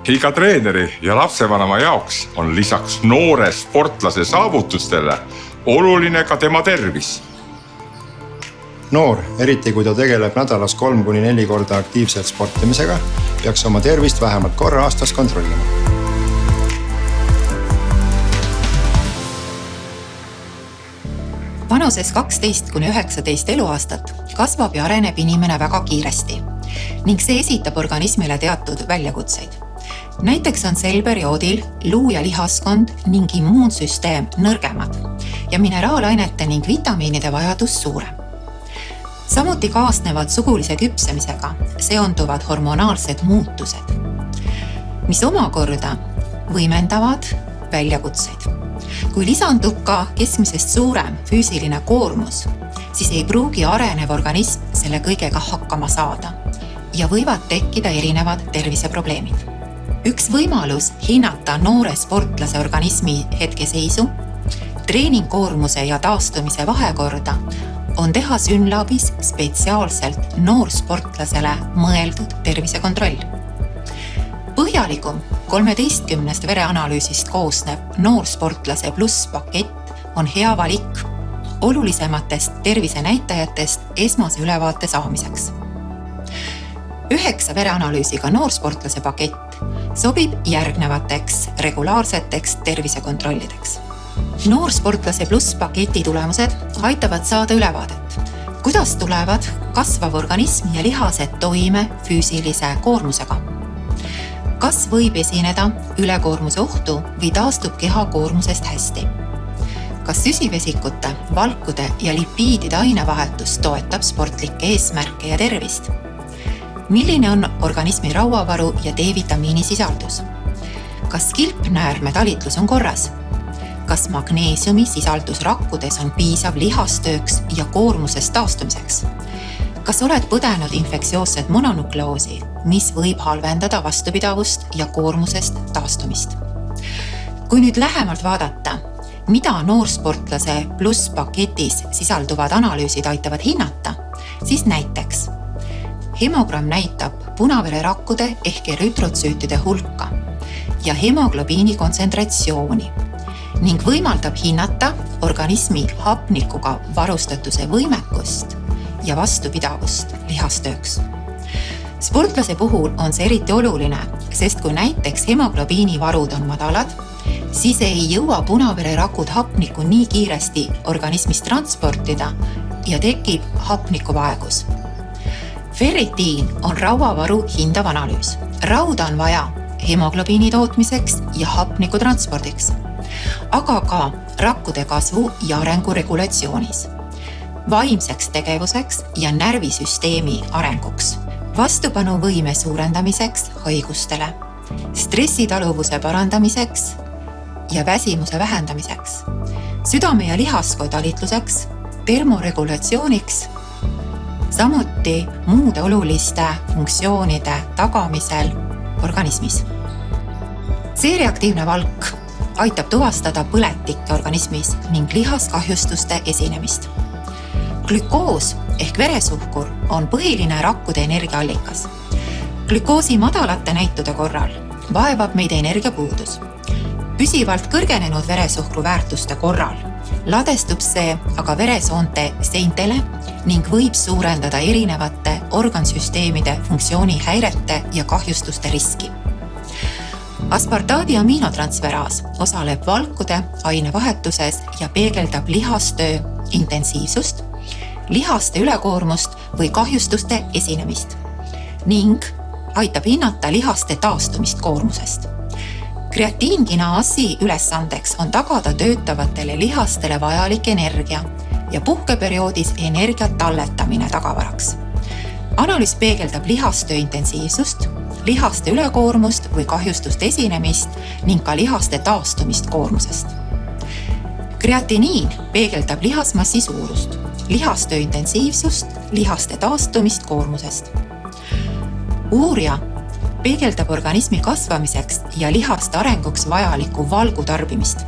Iga treeneri ja lapsevanema jaoks on lisaks noore sportlase saavutustele oluline ka tema tervis. Noor, eriti kui ta tegeleb nädalas 3-4 korda aktiivselt sportimisega, peaks oma tervist vähemalt korra aastas kontrollima. Vanuses 12-19 eluaastat kasvab ja areneb inimene väga kiiresti ning see esitab organismile teatud väljakutseid. Näiteks on sel perioodil luu- ja lihaskond ning immuunsüsteem nõrgemad ja mineraalainete ning vitamiinide vajadus suurem. Samuti kaasnevad sugulise küpsemisega seonduvad hormonaalsed muutused, mis omakorda võimendavad väljakutseid. Kui lisandub ka keskmisest suurem füüsiline koormus, siis ei pruugi arenev organism selle kõigega hakkama saada ja võivad tekkida erinevad terviseprobleemid. Üks võimalus hinnata noore sportlase organismi hetkeseisu, treeningkoormuse ja taastumise vahekorda on teha Synlabis spetsiaalselt noorsportlasele mõeldud tervisekontroll. Põhjalikum 13 vereanalüüsist koosnev noorsportlase pluss pakett on hea valik olulisematest tervisenäitajatest esmase ülevaate saamiseks. 9 vereanalüüsiga noorsportlase pakett sobib järgnevateks regulaarseteks tervisekontrollideks. Noorsportlase pluss paketi tulemused aitavad saada ülevaadet, kuidas tulevad kasvav organism ja lihased toime füüsilise koormusega. Kas võib esineda ülekoormuse ohtu või taastub keha koormusest hästi? Kas süsivesikute, valkude ja lipiidide ainevahetus toetab sportlikke eesmärke ja tervist? Milline on organismi rauavaru ja D-vitamiini sisaldus? Kas kilpnäärme talitlus on korras? Kas magneesiumi sisaldus rakkudes on piisav lihastööks ja koormusest taastumiseks? Kas oled põdenud infektsioosset mononukleoosi, mis võib halvendada vastupidavust ja koormusest taastumist? Kui nüüd lähemalt vaadata, mida noorsportlase pluss paketis sisalduvad analüüsid aitavad hinnata, siis näiteks hemogramm näitab punavererakkude ehk erütrotsüütide hulka ja hemoglobiini kontsentratsiooni ning võimaldab hinnata organismi hapnikuga varustatuse võimekust ja vastupidavust lihastööks. Sportlase puhul on see eriti oluline, sest kui näiteks hemoglobiini varud on madalad, siis ei jõua punavere-rakud hapnikku nii kiiresti organismis transportida ja tekib hapnikuvaegus. Ferritiin on rauavaru hindav analüüs. Rauda on vaja hemoglobiini tootmiseks ja hapniku transpordiks, aga ka rakkude kasvu ja arengu regulatsioonis, vaimseks tegevuseks ja närvisüsteemi arenguks, vastupanuvõime suurendamiseks haigustele, stressitaluvuse parandamiseks ja väsimuse vähendamiseks, südame- ja lihaskoo talitluseks, termoregulatsiooniks, samuti muude oluliste funktsioonide tagamisel organismis. C-reaktiivne valk aitab tuvastada põletikke organismis ning lihaskahjustuste esinemist. Glükoos ehk veresuhkur on põhiline rakkude energiaallikas. Glükoosi madalate näitude korral vaevab meid energiapuudus. Püsivalt kõrgenenud veresuhkru väärtuste korral ladestub see aga veresoonte seintele ning võib suurendada erinevate organsüsteemide funktsioonihäirete ja kahjustuste riski. Aspartaadi aminotransferaas osaleb valkude ainevahetuses ja peegeldab lihastöö intensiivsust, lihaste ülekoormust või kahjustuste esinemist ning aitab hinnata lihaste taastumist koormusest. Kreatiinkinaasi ülesandeks on tagada töötavatele lihastele vajalik energia ja puhkeperioodis energia talletamine tagavaraks. Analüüs peegeldab lihastöö intensiivsust, lihaste ülekoormust või kahjustuste esinemist ning ka lihaste taastumist koormusest. Kreatiniin peegeldab lihasmassi suurust, lihastöö intensiivsust, lihaste taastumist koormusest. Uurija peegeldab organismi kasvamiseks ja lihaste arenguks vajalikku valgu tarbimist,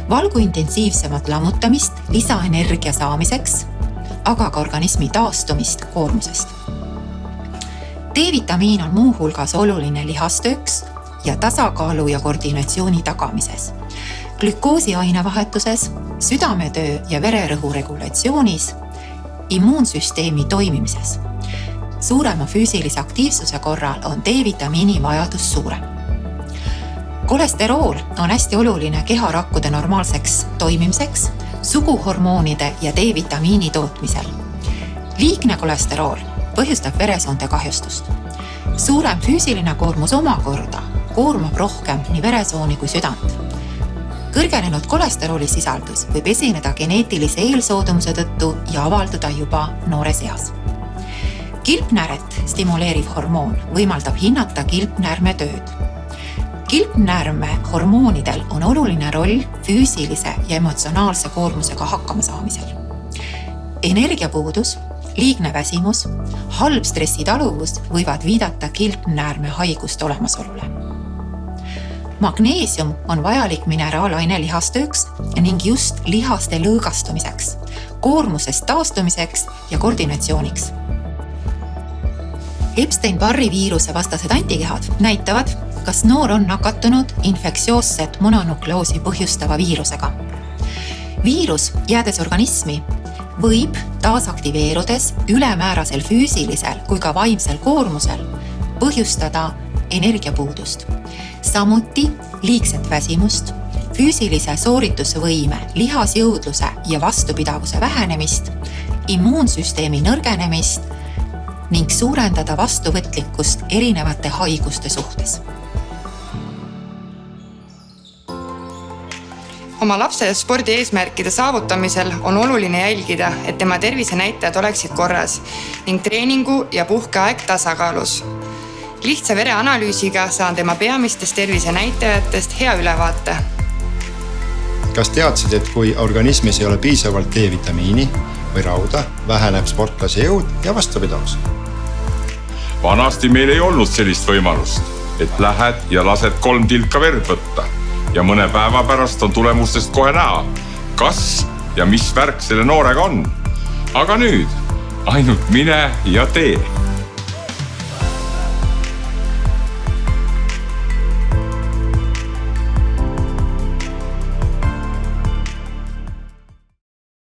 valgu intensiivsemat lammutamist lisaenergia saamiseks, aga ka organismi taastumist koormusest. D-vitamiin on muuhulgas oluline lihastööks, ja tasakaalu ja koordinatsiooni tagamises, glükoosi ainevahetuses, südametöö ja vererõhu regulatsioonis, immuunsüsteemi toimimises. Suurema füüsilise aktiivsuse korral on D-vitamiini vajadus suurem. Kolesterool on hästi oluline keharakkude normaalseks toimimiseks, suguhormoonide ja D-vitamiini tootmisel. Liigne kolesterool põhjustab veresoonte kahjustust. Suurem füüsiline koormus omakorda koormab rohkem nii veresooni kui südant. Kõrgenenud kolesterooli sisaldus võib esineda geneetilise eelsoodumuse tõttu ja avalduda juba noores eas. Kilpnääret stimuleeriv hormoon võimaldab hinnata kilpnäärme tööd. Kilpnäärme hormoonidel on oluline roll füüsilise ja emotsionaalse koormusega hakkama saamisel. Energiapuudus, liigne väsimus, halb stressitaluvus võivad viidata kilpnäärme haiguste olemasolule. Magneesium on vajalik mineraalaine lihastööks ning just lihaste lõõgastumiseks, koormusest taastumiseks ja koordinatsiooniks. Epstein-Barri viiruse vastased antikehad näitavad, kas noor on nakatunud infektsioosset mononukloosi põhjustava viirusega. Viirus, jäädes organismi, võib taasaktiveerudes ülemäärasel füüsilisel kui ka vaimsel koormusel põhjustada energiapuudust. Samuti liigset väsimust, füüsilise sooritusvõime, lihasjõudluse ja vastupidavuse vähenemist, immuunsüsteemi nõrgenemist ning suurendada vastuvõtlikkust erinevate haiguste suhtes. Oma lapse spordi eesmärkide saavutamisel on oluline jälgida, et tema tervisenäitajad oleksid korras ning treeningu ja puhkeaeg tasakaalus. Lihtsa vereanalüüsiga saan tema peamistest tervisenäitajatest hea ülevaate. Kas teadsid, et kui organismis ei ole piisavalt D-vitamiini või rauda, väheneb sportlase jõud ja vastupidavus? Vanasti meil ei olnud sellist võimalust, et lähed ja lased 3 tilka verd võtta ja mõne päeva pärast on tulemustest kohe näha, kas ja mis värk selle noorega on. Aga nüüd ainult mine ja tee.